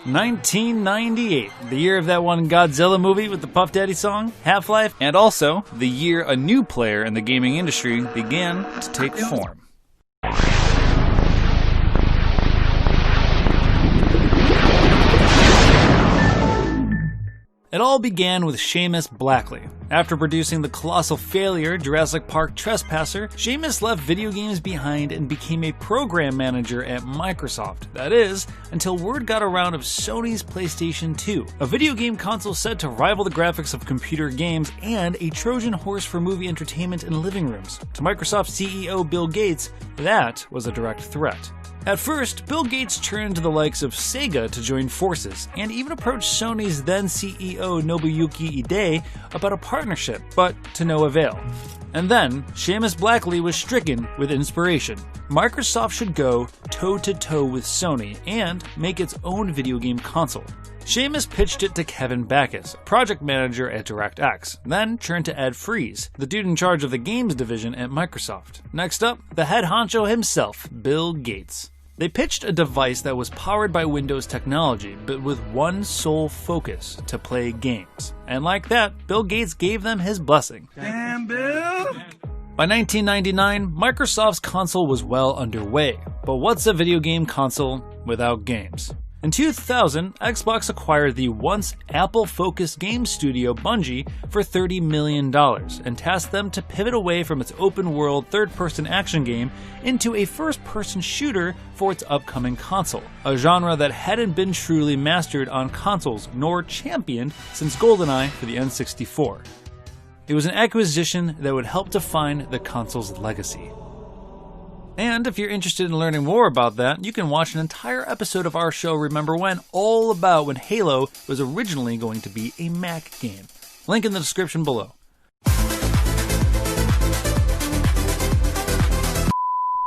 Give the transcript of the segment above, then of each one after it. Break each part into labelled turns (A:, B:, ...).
A: 1998, the year of that one Godzilla movie with the Puff Daddy song, Half-Life, and also the year a new player in the gaming industry began to take form. It all began with Seamus Blackley. After producing the colossal failure Jurassic Park Trespasser, Seamus left video games behind and became a program manager at Microsoft. That is, until word got around of Sony's PlayStation 2, a video game console said to rival the graphics of computer games and a Trojan horse for movie entertainment in living rooms. To Microsoft CEO Bill Gates, that was a direct threat. At first, Bill Gates turned to the likes of Sega to join forces, and even approached Sony's then CEO Nobuyuki Ide about a partnership, but to no avail. And then, Seamus Blackley was stricken with inspiration. Microsoft should go toe-to-toe with Sony and make its own video game console. Seamus pitched it to Kevin Backus, project manager at DirectX, then turned to Ed Fries, the dude in charge of the games division at Microsoft. Next up, the head honcho himself, Bill Gates. They pitched a device that was powered by Windows technology, but with one sole focus: to play games. And like that, Bill Gates gave them his blessing. Damn, Bill! By 1999, Microsoft's console was well underway. But what's a video game console without games? In 2000, Xbox acquired the once Apple-focused game studio Bungie for $30 million and tasked them to pivot away from its open-world third-person action game into a first-person shooter for its upcoming console, a genre that hadn't been truly mastered on consoles nor championed since GoldenEye for the N64. It was an acquisition that would help define the console's legacy. And if you're interested in learning more about that, you can watch an entire episode of our show Remember When, all about when Halo was originally going to be a Mac game. Link in the description below.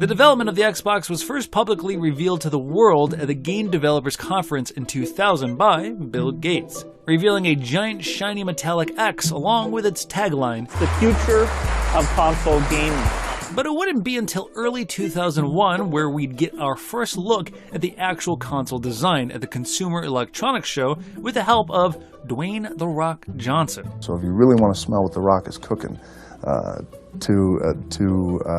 A: The development of the Xbox was first publicly revealed to the world at the Game Developers Conference in 2000 by Bill Gates, revealing a giant shiny metallic X along with its tagline,
B: "The future of console gaming."
A: But it wouldn't be until early 2001 where we'd get our first look at the actual console design at the Consumer Electronics Show with the help of Dwayne "The Rock" Johnson.
C: So if you really want to smell what The Rock is cooking, to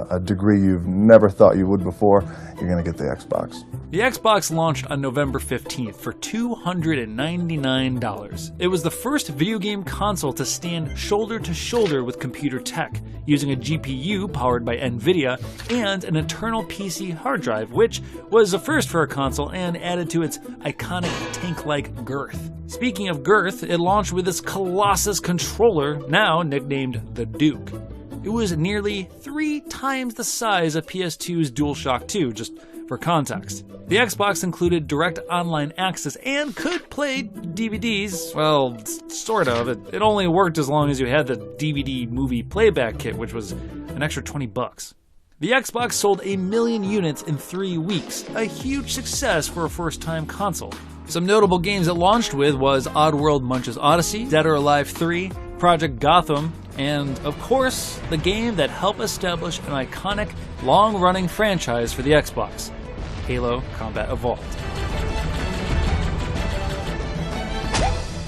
C: a degree you've never thought you would before, you're going to get the Xbox.
A: The Xbox launched on November 15th for $299. It was the first video game console to stand shoulder to shoulder with computer tech, using a GPU powered by NVIDIA and an internal PC hard drive, which was a first for a console and added to its iconic tank-like girth. Speaking of girth, it launched with this Colossus controller, now nicknamed the Duke. It was nearly 3 times the size of PS2's DualShock 2, just for context. The Xbox included direct online access and could play DVDs, well, sort of. It only worked as long as you had the DVD movie playback kit, which was an extra $20. The Xbox sold 1 million units in 3 weeks, a huge success for a first-time console. Some notable games it launched with was Oddworld Munch's Odyssey, Dead or Alive 3, Project Gotham, and, of course, the game that helped establish an iconic, long-running franchise for the Xbox, Halo Combat Evolved.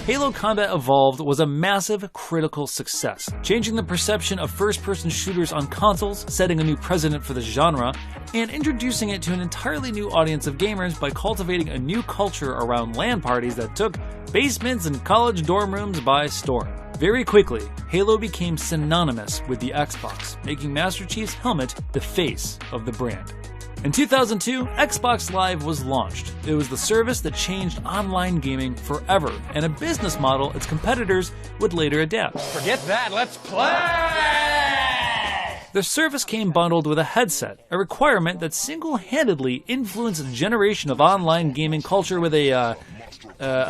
A: Halo Combat Evolved was a massive, critical success, changing the perception of first-person shooters on consoles, setting a new precedent for the genre, and introducing it to an entirely new audience of gamers by cultivating a new culture around LAN parties that took basements and college dorm rooms by storm. Very quickly, Halo became synonymous with the Xbox, making Master Chief's helmet the face of the brand. In 2002, Xbox Live was launched. It was the service that changed online gaming forever, and a business model its competitors would later adapt.
D: Forget that, let's play!
A: The service came bundled with a headset, a requirement that single-handedly influenced a generation of online gaming culture with a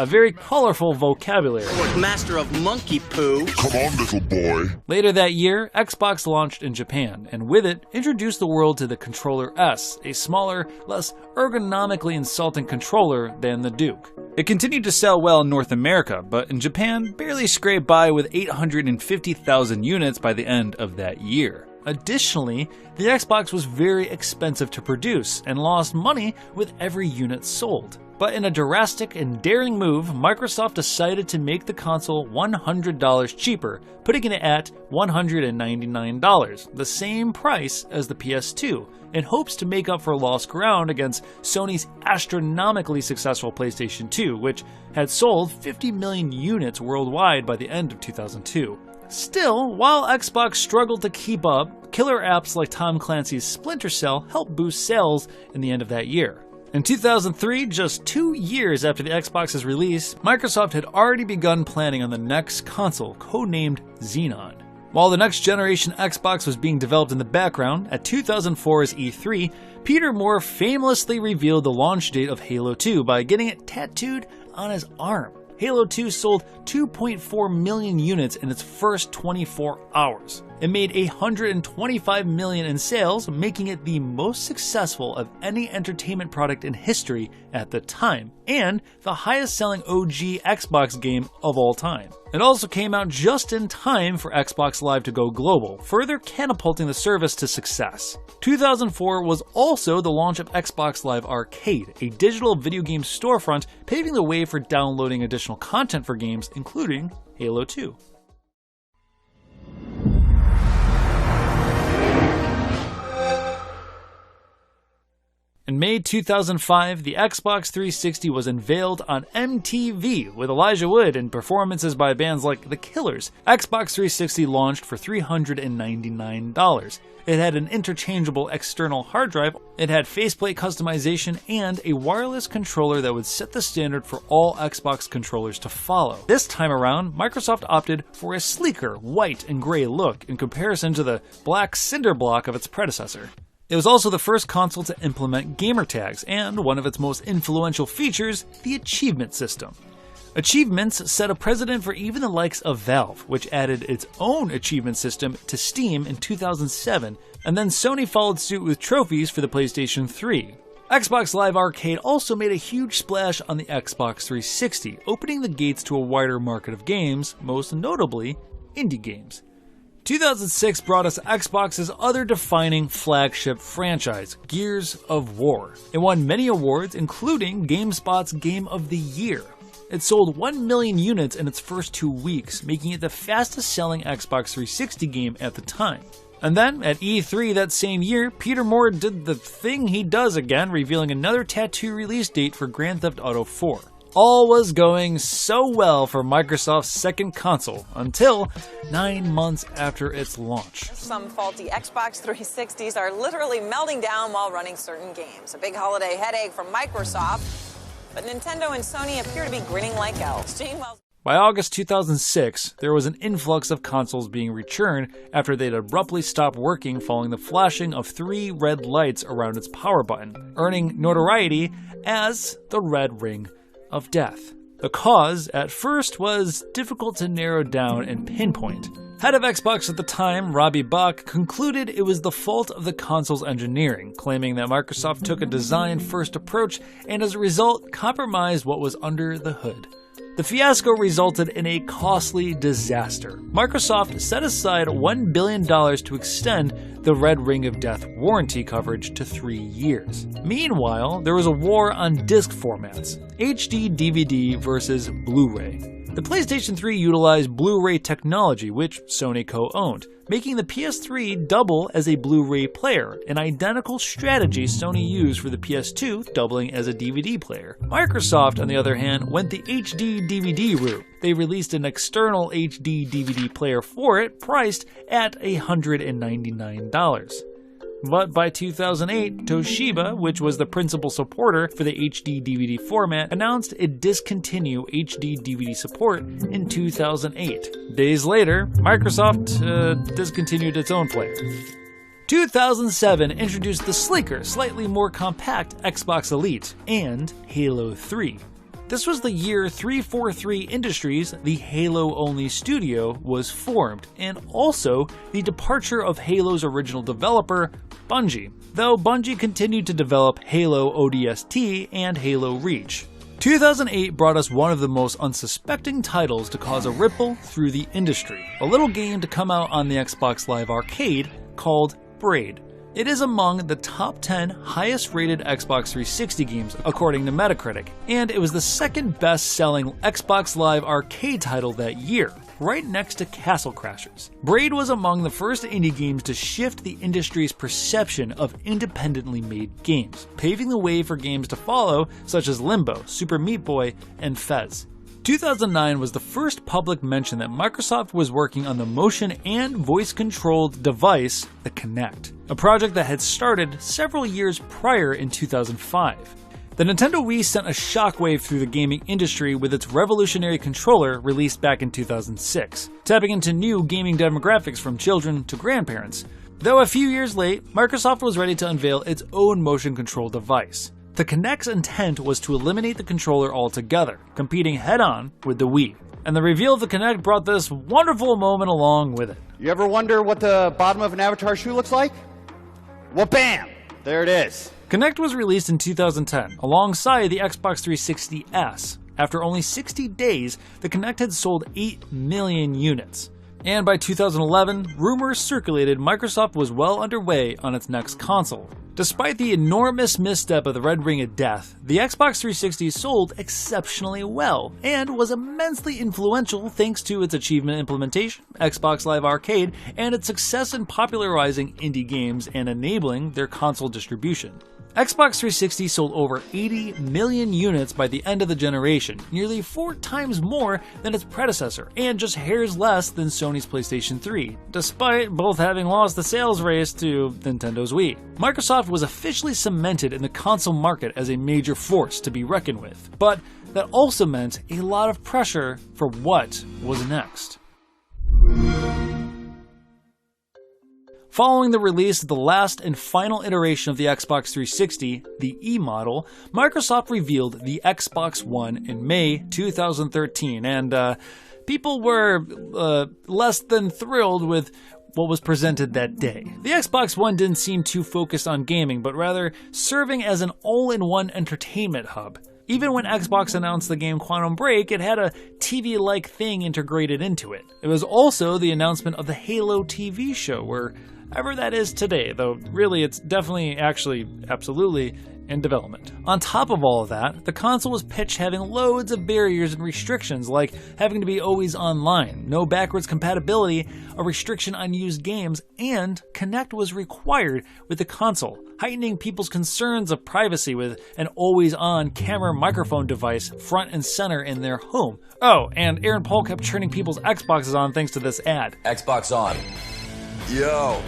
A: very colorful vocabulary.
D: Master of monkey poo.
E: Come on, little boy.
A: Later that year, Xbox launched in Japan, and with it, introduced the world to the Controller S, a smaller, less ergonomically insulting controller than the Duke. It continued to sell well in North America, but in Japan, barely scraped by with 850,000 units by the end of that year. Additionally, the Xbox was very expensive to produce and lost money with every unit sold. But in a drastic and daring move, Microsoft decided to make the console $100 cheaper, putting it at $199, the same price as the PS2, in hopes to make up for lost ground against Sony's astronomically successful PlayStation 2, which had sold 50 million units worldwide by the end of 2002. Still, while Xbox struggled to keep up, killer apps like Tom Clancy's Splinter Cell helped boost sales in the end of that year. In 2003, just 2 years after the Xbox's release, Microsoft had already begun planning on the next console, codenamed Xenon. While the next generation Xbox was being developed in the background, at 2004's E3, Peter Moore famously revealed the launch date of Halo 2 by getting it tattooed on his arm. Halo 2 sold 2.4 million units in its first 24 hours. It made $125 million in sales, making it the most successful of any entertainment product in history at the time, and the highest selling OG Xbox game of all time. It also came out just in time for Xbox Live to go global, further catapulting the service to success. 2004 was also the launch of Xbox Live Arcade, a digital video game storefront paving the way for downloading additional content for games, including Halo 2. In May 2005, the Xbox 360 was unveiled on MTV with Elijah Wood and performances by bands like The Killers. Xbox 360 launched for $399. It had an interchangeable external hard drive, it had faceplate customization, and a wireless controller that would set the standard for all Xbox controllers to follow. This time around, Microsoft opted for a sleeker, white and gray look in comparison to the black cinder block of its predecessor. It was also the first console to implement gamer tags, and one of its most influential features, the achievement system. Achievements set a precedent for even the likes of Valve, which added its own achievement system to Steam in 2007, and then Sony followed suit with trophies for the PlayStation 3. Xbox Live Arcade also made a huge splash on the Xbox 360, opening the gates to a wider market of games, most notably indie games. 2006 brought us Xbox's other defining flagship franchise, Gears of War. It won many awards, including GameSpot's Game of the Year. It sold 1 million units in its first 2 weeks, making it the fastest-selling Xbox 360 game at the time. And then, at E3 that same year, Peter Moore did the thing he does again, revealing another tattoo release date for Grand Theft Auto 4. All was going so well for Microsoft's second console, until 9 months after its launch.
E: Some faulty Xbox 360s are literally melting down while running certain games. A big holiday headache from Microsoft, but Nintendo and Sony appear to be grinning like elves.
A: By August 2006, there was an influx of consoles being returned after they'd abruptly stopped working following the flashing of 3 red lights around its power button, earning notoriety as the Red Ring of Death. The cause, at first, was difficult to narrow down and pinpoint. Head of Xbox at the time, Robbie Bach, concluded it was the fault of the console's engineering, claiming that Microsoft took a design-first approach and as a result compromised what was under the hood. The fiasco resulted in a costly disaster. Microsoft set aside $1 billion to extend the Red Ring of Death warranty coverage to 3 years. Meanwhile, there was a war on disc formats, HD DVD versus Blu-ray. The PlayStation 3 utilized Blu-ray technology, which Sony co-owned, making the PS3 double as a Blu-ray player, an identical strategy Sony used for the PS2, doubling as a DVD player. Microsoft, on the other hand, went the HD DVD route. They released an external HD DVD player for it, priced at $199. But by 2008, Toshiba, which was the principal supporter for the HD DVD format, announced it discontinued HD DVD support in 2008. Days later, Microsoft discontinued its own player. 2007 introduced the sleeker, slightly more compact Xbox Elite and Halo 3. This was the year 343 Industries, the Halo-only studio, was formed, and also the departure of Halo's original developer, Bungie, though Bungie continued to develop Halo ODST and Halo Reach. 2008 brought us one of the most unsuspecting titles to cause a ripple through the industry, a little game to come out on the Xbox Live Arcade called Braid. It is among the top 10 highest-rated Xbox 360 games according to Metacritic, and it was the second best-selling Xbox Live Arcade title that year, right next to Castle Crashers. Braid was among the first indie games to shift the industry's perception of independently made games, paving the way for games to follow such as Limbo, Super Meat Boy, and Fez. 2009 was the first public mention that Microsoft was working on the motion and voice-controlled device, the Kinect, a project that had started several years prior in 2005. The Nintendo Wii sent a shockwave through the gaming industry with its revolutionary controller released back in 2006, tapping into new gaming demographics from children to grandparents. Though a few years late, Microsoft was ready to unveil its own motion control device. The Kinect's intent was to eliminate the controller altogether, competing head-on with the Wii. And the reveal of the Kinect brought this wonderful moment along with it.
D: You ever wonder what the bottom of an Avatar shoe looks like? Well, bam! There it is.
A: Kinect was released in 2010, alongside the Xbox 360S. After only 60 days, the Kinect had sold 8 million units. And by 2011, rumors circulated Microsoft was well underway on its next console. Despite the enormous misstep of the Red Ring of Death, the Xbox 360 sold exceptionally well, and was immensely influential thanks to its achievement implementation, Xbox Live Arcade, and its success in popularizing indie games and enabling their console distribution. Xbox 360 sold over 80 million units by the end of the generation, nearly 4 times more than its predecessor, and just hairs less than Sony's PlayStation 3, despite both having lost the sales race to Nintendo's Wii. Microsoft was officially cemented in the console market as a major force to be reckoned with, but that also meant a lot of pressure for what was next. Following the release of the last and final iteration of the Xbox 360, the E model, Microsoft revealed the Xbox One in May 2013, and people were less than thrilled with what was presented that day. The Xbox One didn't seem too focused on gaming, but rather serving as an all-in-one entertainment hub. Even when Xbox announced the game Quantum Break, it had a TV-like thing integrated into it. It was also the announcement of the Halo TV show, wherever that is today, though really it's definitely absolutely in development. On top of all of that, the console was pitched having loads of barriers and restrictions, like having to be always online, no backwards compatibility, a restriction on used games, and Kinect was required with the console, heightening people's concerns of privacy with an always-on camera microphone device front and center in their home. Oh, and Aaron Paul kept turning people's Xboxes on thanks to this ad.
F: Xbox on. Yo.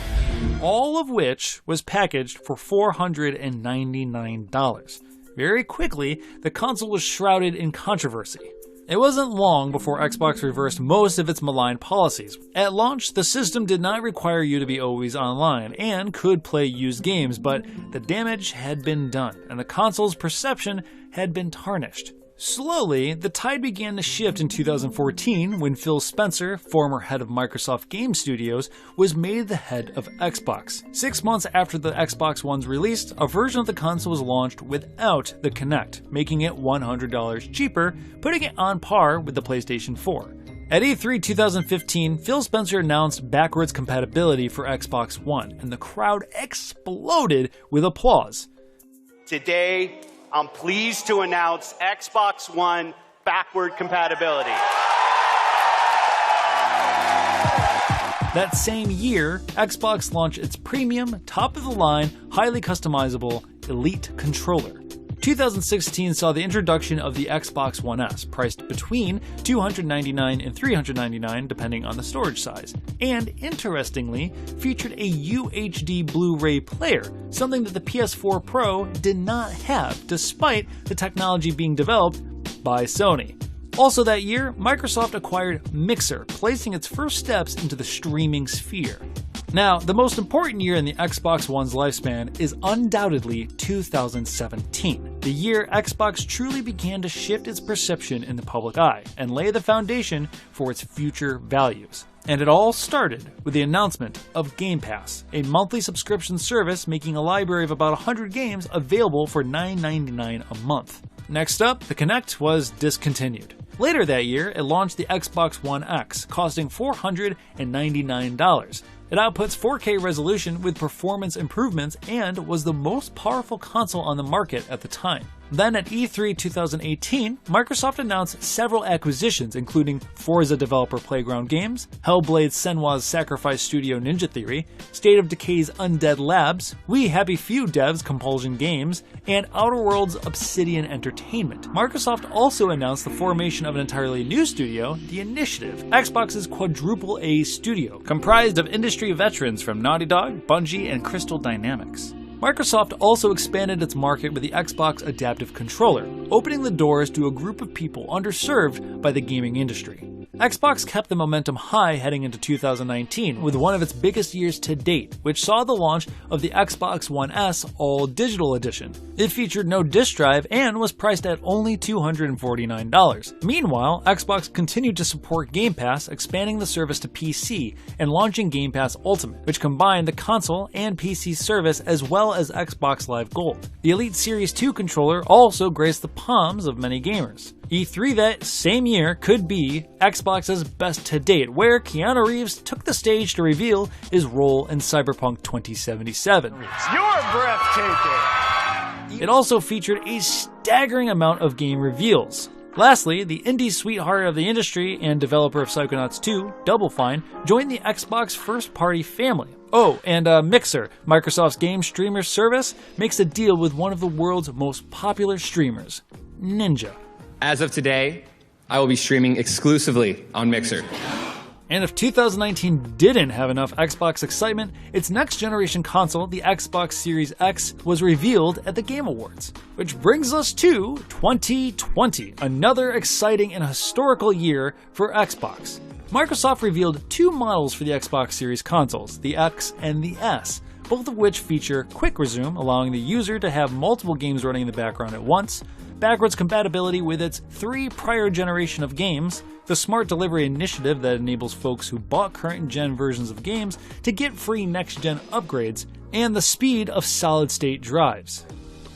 A: All of which was packaged for $499. Very quickly, the console was shrouded in controversy. It wasn't long before Xbox reversed most of its malign policies. At launch, the system did not require you to be always online, and could play used games, but the damage had been done, and the console's perception had been tarnished. Slowly, the tide began to shift in 2014 when Phil Spencer, former head of Microsoft Game Studios, was made the head of Xbox. 6 months after the Xbox One's release, a version of the console was launched without the Kinect, making it $100 cheaper, putting it on par with the PlayStation 4. At E3 2015, Phil Spencer announced backwards compatibility for Xbox One, and the crowd exploded with applause.
G: Today, I'm pleased to announce Xbox One backward compatibility.
A: That same year, Xbox launched its premium, top-of-the-line, highly customizable Elite controller. 2016 saw the introduction of the Xbox One S, priced between $299 and $399 depending on the storage size, and interestingly, featured a UHD Blu-ray player, something that the PS4 Pro did not have, despite the technology being developed by Sony. Also that year, Microsoft acquired Mixer, placing its first steps into the streaming sphere. Now, the most important year in the Xbox One's lifespan is undoubtedly 2017, the year Xbox truly began to shift its perception in the public eye and lay the foundation for its future values. And it all started with the announcement of Game Pass, a monthly subscription service making a library of about 100 games available for $9.99 a month. Next up, the Kinect was discontinued. Later that year, it launched the Xbox One X, costing $499. It outputs 4K resolution with performance improvements and was the most powerful console on the market at the time. Then at E3 2018, Microsoft announced several acquisitions including Forza developer Playground Games, Hellblade Senua's Sacrifice Studio Ninja Theory, State of Decay's Undead Labs, We Happy Few devs Compulsion Games, and Outer Worlds Obsidian Entertainment. Microsoft also announced the formation of an entirely new studio, The Initiative, Xbox's quadruple A studio, comprised of industry veterans from Naughty Dog, Bungie, and Crystal Dynamics. Microsoft also expanded its market with the Xbox Adaptive Controller, opening the doors to a group of people underserved by the gaming industry. Xbox kept the momentum high heading into 2019 with one of its biggest years to date, which saw the launch of the Xbox One S All-Digital Edition. It featured no disc drive and was priced at only $249. Meanwhile, Xbox continued to support Game Pass, expanding the service to PC and launching Game Pass Ultimate, which combined the console and PC service as well as Xbox Live Gold. The Elite Series 2 controller also graced the palms of many gamers. E3 that same year could be Xbox's best to date, where Keanu Reeves took the stage to reveal his role in Cyberpunk 2077.
B: You're breathtaking!
A: It also featured a staggering amount of game reveals. Lastly, the indie sweetheart of the industry and developer of Psychonauts 2, Double Fine, joined the Xbox first-party family. Oh, and Mixer, Microsoft's game streamer service, makes a deal with one of the world's most popular streamers, Ninja.
H: As of today, I will be streaming exclusively on Mixer.
A: And if 2019 didn't have enough Xbox excitement, its next generation console, the Xbox Series X, was revealed at the Game Awards. Which brings us to 2020, another exciting and historical year for Xbox. Microsoft revealed two models for the Xbox Series consoles, the X and the S, both of which feature Quick Resume, allowing the user to have multiple games running in the background at once, backwards compatibility with its 3 prior generation of games, the Smart Delivery initiative that enables folks who bought current-gen versions of games to get free next-gen upgrades, and the speed of solid-state drives.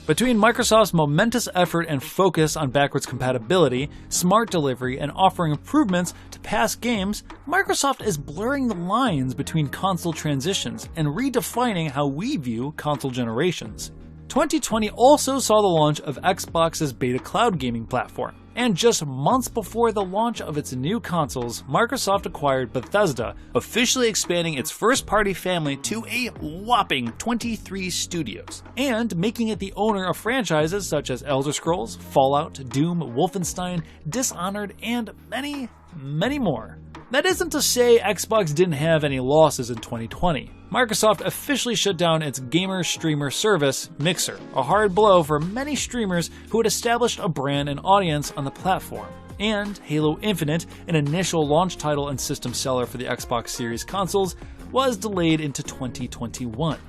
A: Between Microsoft's momentous effort and focus on backwards compatibility, smart delivery, and offering improvements to past games, Microsoft is blurring the lines between console transitions and redefining how we view console generations. 2020 also saw the launch of Xbox's beta cloud gaming platform, and just months before the launch of its new consoles, Microsoft acquired Bethesda, officially expanding its first-party family to a whopping 23 studios, and making it the owner of franchises such as Elder Scrolls, Fallout, Doom, Wolfenstein, Dishonored, and many, many more. That isn't to say Xbox didn't have any losses in 2020. Microsoft officially shut down its gamer streamer service, Mixer, a hard blow for many streamers who had established a brand and audience on the platform. And Halo Infinite, an initial launch title and system seller for the Xbox Series consoles, was delayed into 2021.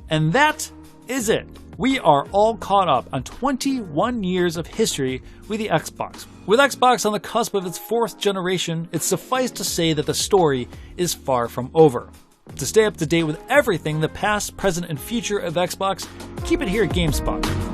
A: And that is it. We are all caught up on 21 years of history with the Xbox. With Xbox on the cusp of its 4th generation, it's suffice to say that the story is far from over. To stay up to date with everything, the past, present, and future of Xbox, keep it here at GameSpot.